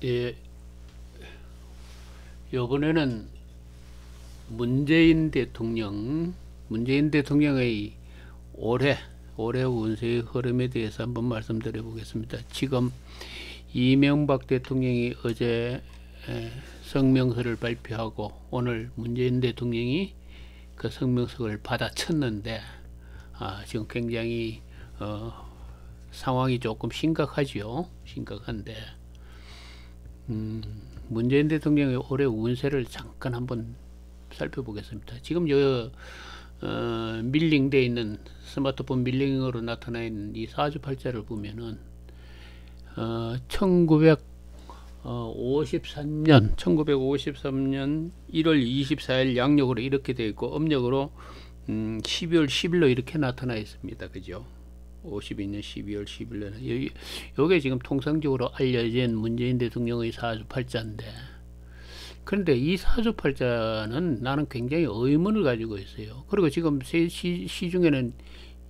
예, 이번에는 문재인 대통령의 올해 운세의 흐름에 대해서 한번 말씀드려 보겠습니다. 지금 이명박 대통령이 어제 성명서를 발표하고 오늘 문재인 대통령이 그 성명서를 받아쳤는데 지금 굉장히 상황이 조금 심각하지요. 심각한데 문재인 대통령의 올해 운세를 잠깐 한번 살펴보겠습니다. 지금 밀링되어 있는 스마트폰 밀링으로 나타나 있는 이 사주팔자를 보면은 1953년 1월 24일 양력으로 이렇게 되어 있고 음력으로 12월 10일로 이렇게 나타나 있습니다. 그죠? 52년 12월 10일에는 요게 지금 통상적으로 알려진 문재인 대통령의 사주팔자인데, 그런데 이 사주팔자는 나는 굉장히 의문을 가지고 있어요. 그리고 지금 시중에는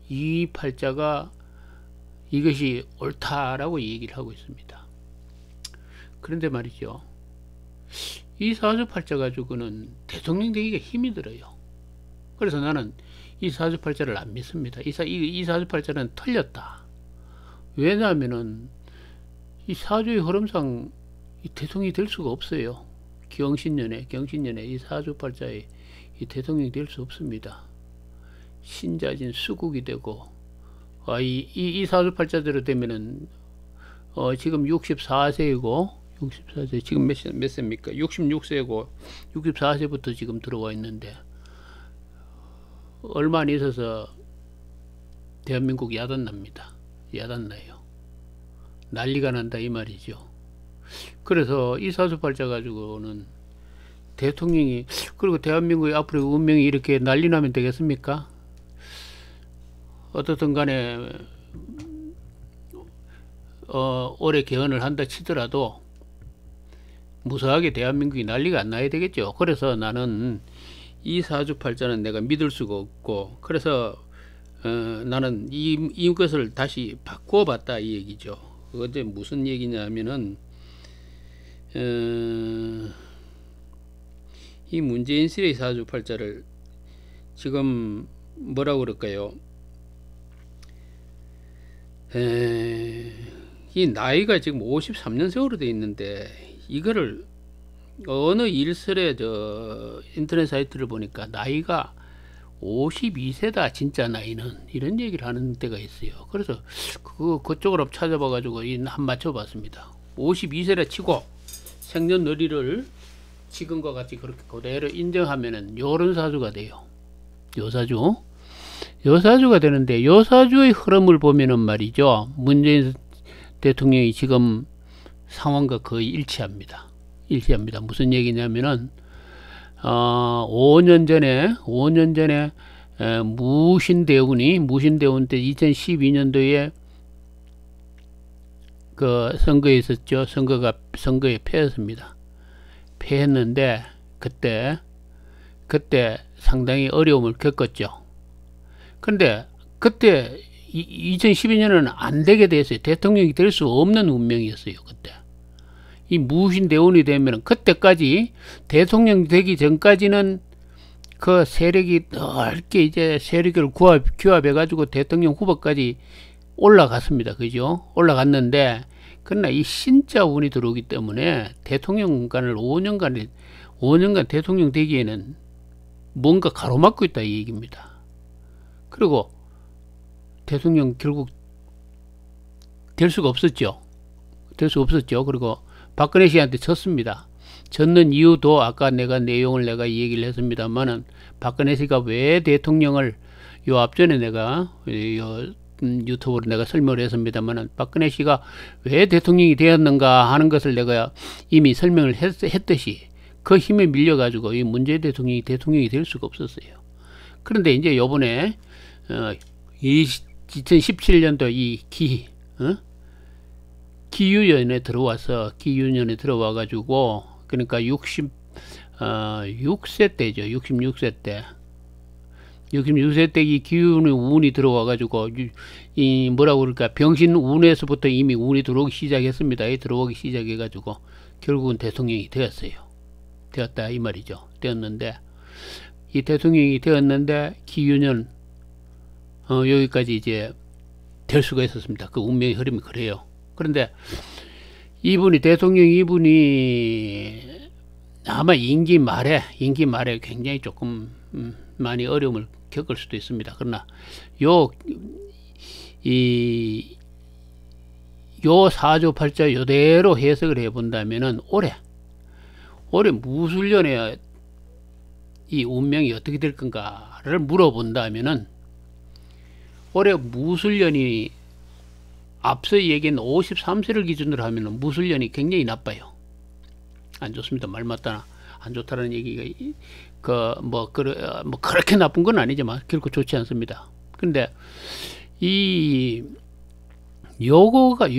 이 팔자가 이것이 옳다라고 얘기를 하고 있습니다. 그런데 말이죠, 이 사주팔자 가지고는 대통령 되기가 힘이 들어요. 그래서 나는 이 사주팔자를 안 믿습니다. 이 사주팔자는 틀렸다. 왜냐하면은 이 사주의 흐름상 이 대통령이 될 수가 없어요. 경신년에 이 사주팔자에 이 대통령이 될 수 없습니다. 신자진 수국이 되고, 이 사주팔자대로 되면은 지금 64세이고 64세 지금 몇 세입니까? 66세고 64세부터 지금 들어와 있는데 얼마 안 있어서 대한민국 야단납니다. 야단나요. 난리가 난다 이 말이죠. 그래서 이 사주팔자 가지고는 대통령이, 그리고 대한민국의 앞으로 운명이 이렇게 난리 나면 되겠습니까? 어떻든 간에 올해 개헌을 한다 치더라도 무사하게 대한민국이 난리가 안 나야 되겠죠. 그래서 나는 이 사주팔자는 내가 믿을 수가 없고, 그래서 나는 이것을 다시 바꾸어 봤다 이 얘기죠. 어제 무슨 얘기냐면은 이 문재인 씨의 사주팔자를 지금 뭐라고 그럴까요? 이 나이가 지금 53년생으로 되어 있는데, 이거를 어느 일설의 인터넷 사이트를 보니까 나이가 52세다 진짜 나이는, 이런 얘기를 하는 데가 있어요. 그래서 그쪽으로 찾아봐 가지고 한 맞춰봤습니다. 52세라 치고 생년월일을 지금과 같이 그렇게 그대로 인정하면은 요런 사주가 돼요. 요 사주가 되는데, 요 사주의 흐름을 보면은 말이죠, 문재인 대통령이 지금 상황과 거의 일치합니다. 무슨 얘기냐면은 5년 전에 무신대운 때 2012년도에 그 선거에 있었죠. 선거에 패했습니다. 패했는데 그때 상당히 어려움을 겪었죠. 근데 그때 2012년은 안 되게 됐어요. 대통령이 될 수 없는 운명이었어요. 그때 이 무신대운이 되면 그때까지 대통령 되기 전까지는 그 세력이 넓게 이제 세력을 규합해 가지고 대통령 후보까지 올라갔습니다. 그죠? 올라갔는데, 그러나 이 신자 운이 들어오기 때문에 대통령간을 5년간 대통령 되기에는 뭔가 가로막고 있다 이 얘기입니다. 그리고 대통령 결국 될 수가 없었죠. 그리고 박근혜 씨한테 졌습니다. 졌는 이유도 아까 내용을 얘기를 했습니다만은, 박근혜 씨가 왜 대통령을, 요 앞전에 내가 유튜브로 내가 설명을 했습니다만은, 박근혜 씨가 왜 대통령이 되었는가 하는 것을 내가 이미 설명을 했듯이 그 힘에 밀려 가지고 이 문재인 대통령이 될 수가 없었어요. 그런데 이제 요번에 2017년도 이 기유년에 들어와 가지고, 그러니까 66세 때죠. 66세 때 여기 요새 때 이 기운의 운이 들어와 가지고 이 뭐라고 그럴까, 병신 운에서부터 이미 운이 들어오기 시작했습니다. 들어오기 시작해 가지고 결국은 대통령이 되었다 이 말이죠. 되었는데 이 대통령이 되었는데 기운은 여기까지 이제 될 수가 있었습니다. 그 운명의 흐름이 그래요. 그런데 이분이 아마 임기 말에 굉장히 조금 많이 어려움을 겪을 수도 있습니다. 그러나 요 사주팔자 요대로 해석을 해본다면은 올해 무술년에 이 운명이 어떻게 될 건가를 물어본다면은 올해 무술년이 앞서 얘기한 53세를 기준으로 하면은 무술년이 굉장히 나빠요. 안 좋습니다. 말 맞다나 안 좋다는 얘기가 그렇게 나쁜 건 아니지만 결코 좋지 않습니다. 근데 이 52살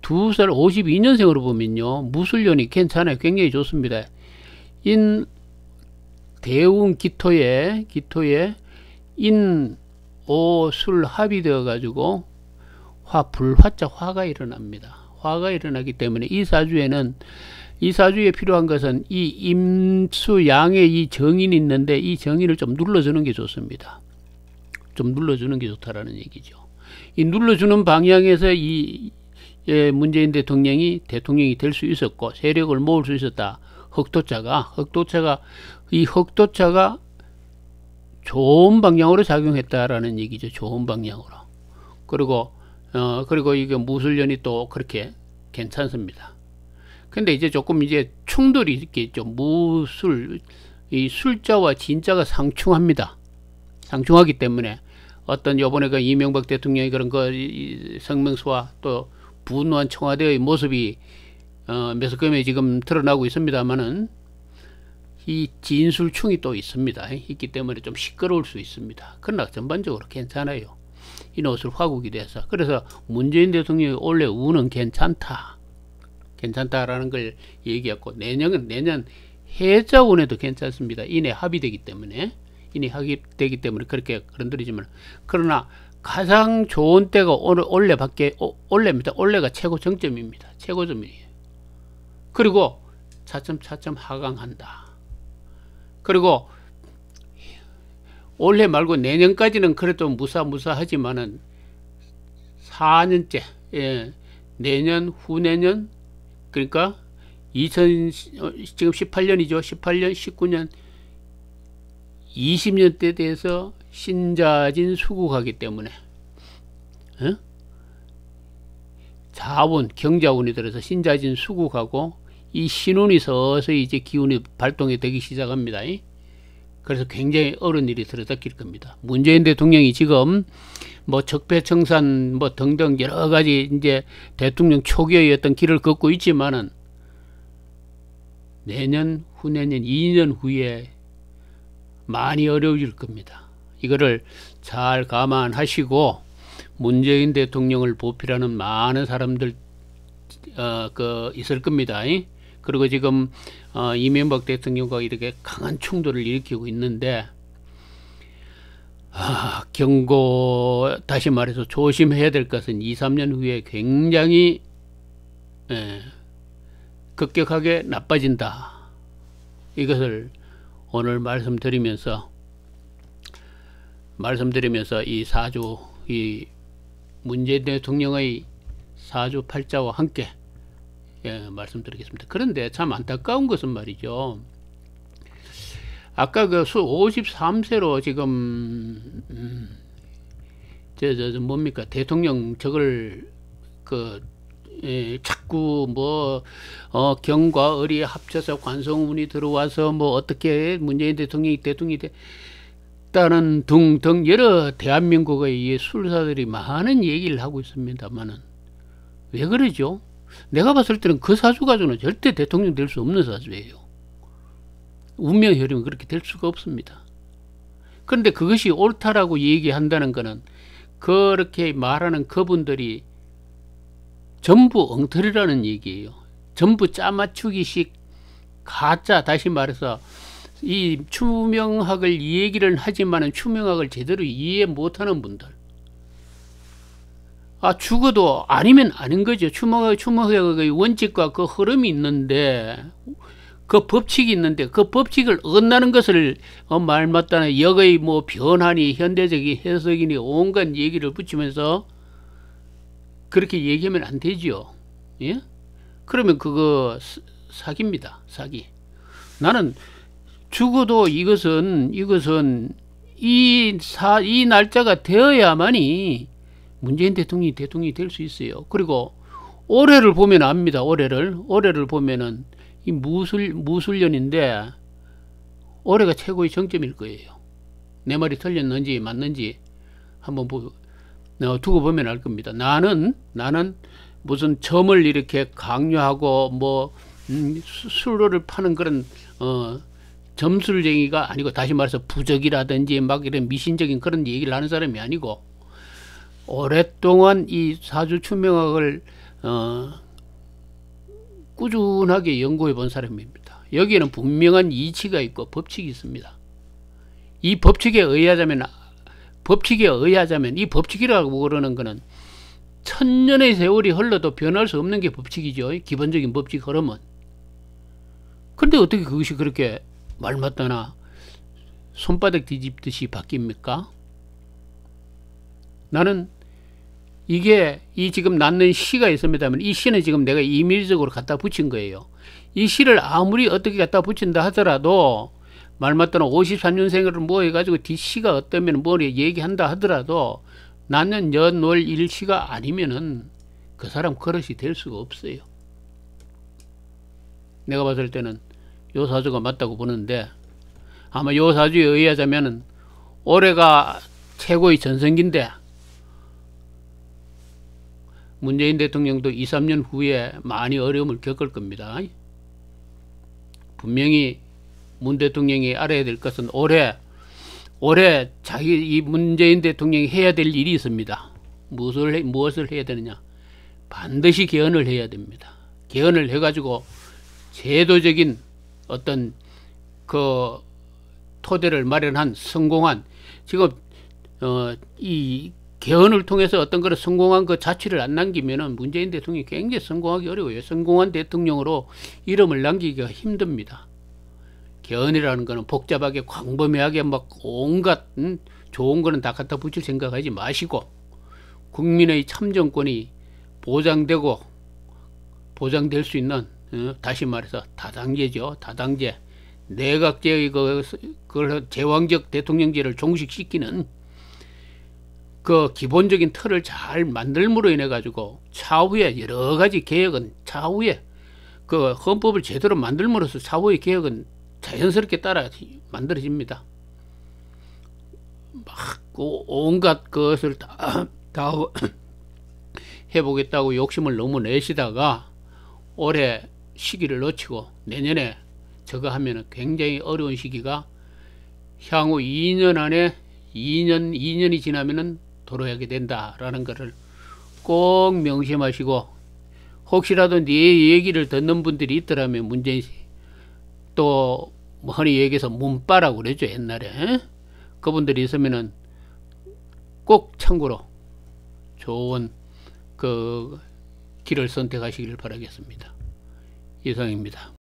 52년생으로 보면요, 무술년이 괜찮아요. 굉장히 좋습니다. 대운 기토에 인오술 합이 되어 가지고 불화자 화가 일어납니다. 화가 일어나기 때문에 이 사주에 필요한 것은 이 임수양의 이 정인이 있는데 이 정인을 좀 눌러주는 게 좋습니다. 좀 눌러주는 게 좋다라는 얘기죠. 이 눌러주는 방향에서 문재인 대통령이 될 수 있었고 세력을 모을 수 있었다. 흑도차가 좋은 방향으로 작용했다라는 얘기죠. 좋은 방향으로. 그리고 이게 무술년이 또 그렇게 괜찮습니다. 근데 이제 조금 충돌이 있겠죠. 이 술자와 진자가 상충합니다. 상충하기 때문에 어떤 요번에 그 이명박 대통령이 그런 성명서와 또 분노한 청와대의 모습이 매스컴에 지금 드러나고 있습니다만은 이 진술충이 또 있습니다. 있기 때문에 좀 시끄러울 수 있습니다. 그러나 전반적으로 괜찮아요. 인옷을 화국이 돼서. 그래서 문재인 대통령이 원래 운은 괜찮다라는 걸 얘기했고, 내년 해자운에도 괜찮습니다. 인해 합의되기 때문에 그렇게 그런들이지만, 그러나 가장 좋은 때가 올해입니다. 올해가 최고 정점입니다. 최고점이에요. 그리고 차츰 하강한다. 그리고 올해 말고 내년까지는 그래도 무사하지만은 4년째, 내년 후내년, 그러니까 지금 18년이죠. 18년 19년 20년대에 대해서 신자진 수국하기 때문에 자운 경자운이 들어서 신자진 수국하고 이 신운이 서서히 이제 기운이 발동이 되기 시작합니다. 그래서 굉장히 어려운 일이 들어닥칠 겁니다. 문재인 대통령이 지금 적폐청산 등등 여러 가지 이제 대통령 초기의 어떤 길을 걷고 있지만은 내년 후내년 2년 후에 많이 어려워질 겁니다. 이거를 잘 감안하시고 문재인 대통령을 보필하는 많은 사람들 있을 겁니다. 그리고 지금 이명박 대통령과 이렇게 강한 충돌을 일으키고 있는데 다시 말해서 조심해야 될 것은 2, 3년 후에 굉장히 급격하게 나빠진다. 이것을 오늘 말씀드리면서 이 문재인 대통령의 사주 팔자와 함께 말씀드리겠습니다. 그런데 참 안타까운 것은 말이죠. 아까 53세로 지금 뭡니까, 대통령 자꾸 경과 을이 합쳐서 관성운이 들어와서 어떻게 문재인 대통령이 됐다는 등등 여러 대한민국의 술사들이 많은 얘기를 하고 있습니다만은 왜 그러죠? 내가 봤을 때는 그 사주 가지고는 절대 대통령 될 수 없는 사주예요. 운명의 흐름은 그렇게 될 수가 없습니다. 그런데 그것이 옳다라고 얘기한다는 것은 그렇게 말하는 그분들이 전부 엉터리라는 얘기예요. 전부 짜맞추기식 가짜, 다시 말해서 이 추명학을 이 얘기를 하지만은 추명학을 제대로 이해 못하는 분들, 죽어도 아니면 아닌 거죠. 추명학의 원칙과 그 흐름이 있는데, 그 법칙이 있는데, 그 법칙을 어긋나는 것을 말마따나 역의 뭐 변환이 현대적인 해석이니 온갖 얘기를 붙이면서 그렇게 얘기하면 안 되죠. 예? 그러면 그거 사기입니다. 사기. 나는 죽어도 이것은 이 날짜가 되어야만이 문재인 대통령이 될 수 있어요. 그리고 올해를 보면 압니다. 올해를 보면은 이 무술년인데 올해가 최고의 정점일 거예요. 내 말이 틀렸는지 맞는지 한번 두고 보면 알 겁니다. 나는 무슨 점을 이렇게 강요하고 뭐 술로를 파는 그런 점술쟁이가 아니고, 다시 말해서 부적이라든지 막 이런 미신적인 그런 얘기를 하는 사람이 아니고, 오랫동안 이 사주 추명학을 꾸준하게 연구해 본 사람입니다. 여기에는 분명한 이치가 있고 법칙이 있습니다. 이 법칙에 의하자면 이 법칙이라고 그러는 거는 천년의 세월이 흘러도 변할 수 없는 게 법칙이죠. 기본적인 법칙 흐름은. 근데 어떻게 그것이 그렇게 말마따나 손바닥 뒤집듯이 바뀝니까? 나는 이게 이 지금 낳는 시가 있습니다만, 이 시는 지금 내가 임의적으로 갖다 붙인 거예요. 이 시를 아무리 어떻게 갖다 붙인다 하더라도, 말마따나 53년생을 뭐 해가지고 뒷시가 어떠면 뭐 얘기한다 하더라도, 낳는 연월 일시가 아니면은 그 사람 그릇이 될 수가 없어요. 내가 봤을 때는 요 사주가 맞다고 보는데, 아마 요 사주에 의하자면은 올해가 최고의 전성기인데, 문재인 대통령도 2, 3년 후에 많이 어려움을 겪을 겁니다. 분명히 문 대통령이 알아야 될 것은 올해 이 문재인 대통령이 해야 될 일이 있습니다. 무엇을 해야 되느냐? 반드시 개헌을 해야 됩니다. 개헌을 해가지고 제도적인 어떤 그 토대를 마련한 성공한, 지금 이 개헌을 통해서 어떤 그런 성공한 그 자취를 안 남기면은 문재인 대통령이 굉장히 성공하기 어려워요. 성공한 대통령으로 이름을 남기기가 힘듭니다. 개헌이라는 거는 복잡하게 광범위하게 막 온갖 좋은 거는 다 갖다 붙일 생각하지 마시고, 국민의 참정권이 보장될 수 있는, 다시 말해서 다당제죠. 다당제. 내각제의 그 제왕적 대통령제를 종식시키는 그 기본적인 틀을 잘 만들므로 인해 가지고 차후에 여러 가지 개혁은 차후에 그 헌법을 제대로 만들므로써 차후의 개혁은 자연스럽게 따라 만들어집니다. 막 온갖 것을 다 해보겠다고 욕심을 너무 내시다가 올해 시기를 놓치고 내년에 저거 하면은 굉장히 어려운 시기가 향후 2년 안에 2년이 지나면은 도래하게 된다라는 것을 꼭 명심하시고, 혹시라도 네 얘기를 듣는 분들이 있더라면 문재인 또 흔히 얘기해서 문빠라고 그러죠. 옛날에 그분들이 있으면은 꼭 참고로 좋은 그 길을 선택하시길 바라겠습니다. 이상입니다.